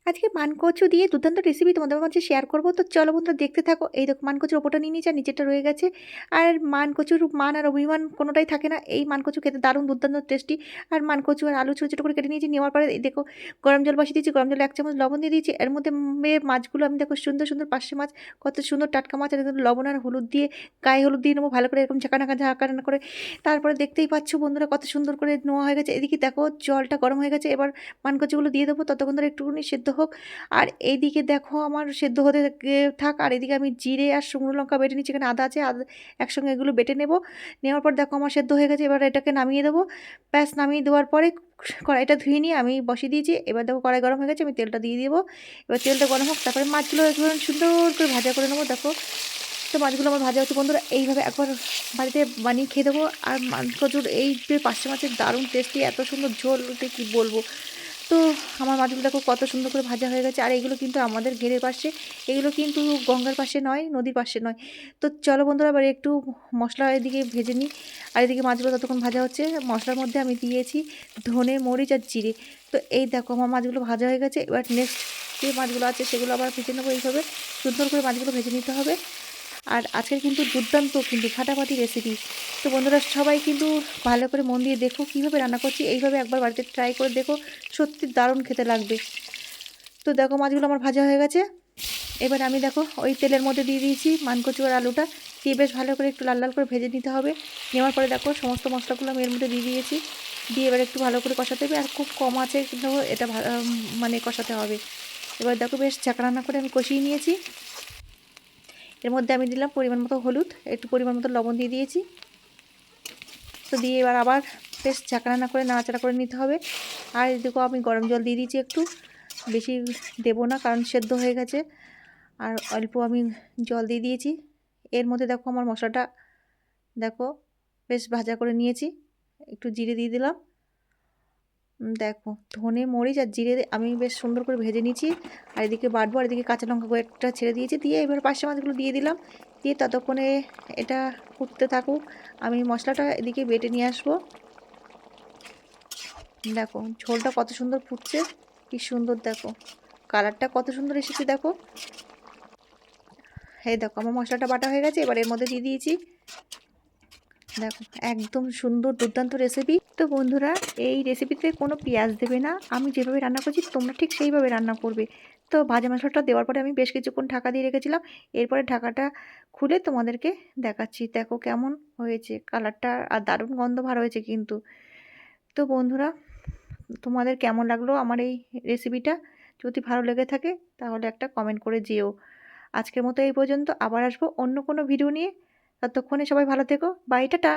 আজকে মানকচু দিয়ে দুর্দান্ত রেসিপি তোমাদের মাঝে শেয়ার করব। তো চলো বন্ধুরা দেখতে থাকো। এই দেখো মানকচুর ওপরটা নিয়ে নিয়েছি আর নিচেরটা রয়ে গেছে। আর মানকচুর মান আর অভিমান কোনোটাই থাকে না। এই মানকচু খেতে দারুণ দুর্দান্ত টেস্টি। আর মানকচু আর আলু ছোটো ছোটো করে কেটে নিয়েছি। নেওয়ার পরে এই দেখো গরম জল বসিয়ে দিয়েছি। গরম জলে 1 চামচ লবণ দিয়ে দিয়েছি। এর মধ্যে মাছগুলো আমি দেখো সুন্দর সুন্দর পার্শে মাছ, কত সুন্দর টাটকা মাছ। আর এর মধ্যে লবণ আর হলুদ দিয়ে গায়ে হলুদ দিয়ে নেবো ভালো করে, এরকম ঝাঁকানা করে। তারপরে দেখতেই পাচ্ছ বন্ধুরা কত সুন্দর করে নেওয়া হয়ে গেছে। এদিকে দেখো জলটা গরম হয়ে গেছে। এবার মানকচুগুলো দিয়ে দেবো, ততক্ষণ ধরে একটুখানি সেদ্ধ হোক। আর এইদিকে দেখো আমার সেদ্ধ হতে থাক। আর এদিকে আমি জিরে আর শুকনো লঙ্কা বেটে নিচ্ছি। এখানে আদা আছে, আদা একসঙ্গে এগুলো বেটে নেব। নেওয়ার পর দেখো আমার সেদ্ধ হয়ে গেছে। এবার এটাকে নামিয়ে দেবো। ব্যাস নামিয়ে দেওয়ার পরে কড়াইটা ধুয়ে নিয়ে আমি বসিয়ে দিয়েছি। এবার দেখো কড়াই গরম হয়ে গেছে, আমি তেলটা দিয়ে দেবো। এবার তেলটা গরম হোক, তারপরে মাছগুলো একটু সুন্দর করে ভাজা করে নেবো। দেখো তো মাছগুলো আমার ভাজা হচ্ছে বন্ধুরা। এইভাবে একবার বাড়িতে বানিয়ে খেয়ে দেবো। আর মানকচুর এই যে পার্শে মাছের দারুণ টেস্টি, এত সুন্দর ঝোল ওটা কী বলবো। তো আমার মাছগুলো দেখো কত সুন্দর করে ভাজা হয়ে গেছে। আর এগুলো কিন্তু আমাদের ঘেরের পাশে, এগুলো কিন্তু গঙ্গার পাশে নয়, নদীর পাশে নয়। তো চলো বন্ধুরা এবার একটু মশলা এদিকে ভেজে নিই। আর এদিকে মাছগুলো ততক্ষণ ভাজা হচ্ছে। মশলার মধ্যে আমি দিয়েছি ধনে, মরিচ আর জিরে। তো এই দেখো আমার মাছগুলো ভাজা হয়ে গেছে। এবার নেক্সট যে মাছগুলো আছে সেগুলো আবার ভেজে নেবো। এইভাবে সুন্দর করে মাছগুলো ভেজে নিতে হবে। আর আজকের কিন্তু দুর্দান্ত কিন্তু ফাটাফাটি রেসিপি। তো বন্ধুরা সবাই কিন্তু ভালো করে মন দিয়ে দেখো কীভাবে রান্না করছি। এইভাবে একবার বাড়িতে ট্রাই করে দেখো, সত্যি দারুণ খেতে লাগবে। তো দেখো মাছগুলো আমার ভাজা হয়ে গেছে। এবার আমি দেখো ওই তেলের মধ্যে দিয়ে দিয়েছি মানকচু আর আলুটা। দিয়ে বেশ ভালো করে একটু লাল লাল করে ভেজে নিতে হবে। নেওয়ার পরে দেখো সমস্ত মশলাগুলো আমি এর মধ্যে দিয়ে দিয়েছি। দিয়ে এবার একটু ভালো করে কষাতে হবে। আর খুব কম আছে কিন্তু এটা মানে কষাতে হবে। এবার দেখো বেশ ঝাঁকড়ানা করে আমি কষিয়ে নিয়েছি। এর মধ্যে আমি দিলাম পরিমাণ মতো হলুদ, একটু পরিমাণ মতো লবণ দিয়ে দিয়েছি। তো দিয়ে এবার আবার বেশ ঝাঁকড়ানা করে নাড়াচাড়া করে নিতে হবে। আর এদিকেও আমি গরম জল দিয়ে দিয়েছি একটু, বেশি দেবো না কারণ সেদ্ধ হয়ে গেছে। আর অল্প আমি জল দিয়ে দিয়েছি। এর মধ্যে দেখো আমার মশলাটা দেখো বেশ ভাজা করে নিয়েছি। একটু জিরে দিয়ে দিলাম। দেখো ধনে, মরিচ আর জিরে আমি বেশ সুন্দর করে ভেজে নিয়েছি। আর এদিকে বাটবো, আর এদিকে কাঁচা লঙ্কা কয়েকটা ছেড়ে দিয়েছি। দিয়ে এবার পার্শে মাছগুলো দিয়ে দিলাম। দিয়ে ততক্ষণে এটা ফুটতে থাকুক। আমি মশলাটা এদিকে বেটে নিয়ে আসবো। দেখো ঝোলটা কত সুন্দর ফুটছে, কি সুন্দর দেখো কালারটা কত সুন্দর এসেছে দেখো। এই দেখো আমার মশলাটা বাটা হয়ে গেছে। এবার এর মধ্যে দিয়ে দিয়েছি দেখো একদম সুন্দর দুর্দান্ত রেসিপি। তো বন্ধুরা এই রেসিপিতে কোনো পেঁয়াজ দেবে না, আমি যেভাবে রান্না করছি তোমরা ঠিক সেইভাবে রান্না করবে। তো ভাজা মশলাটা দেওয়ার পরে আমি বেশ কিছুক্ষণ ঢাকা দিয়ে রেখেছিলাম। এরপরে ঢাকাটা খুলে তোমাদেরকে দেখাচ্ছি। দেখো কেমন হয়েছে কালারটা, আর দারুণ গন্ধ ভার হয়েছে কিন্তু। তো বন্ধুরা তোমাদের কেমন লাগলো আমার এই রেসিপিটা? যদি ভালো লেগে থাকে তাহলে একটা কমেন্ট করে যেও। আজকের মতো এই পর্যন্ত, আবার আসবো অন্য কোনো ভিডিও নিয়ে। ততক্ষণে সবাই ভালো থেকো, বাই, টাটা।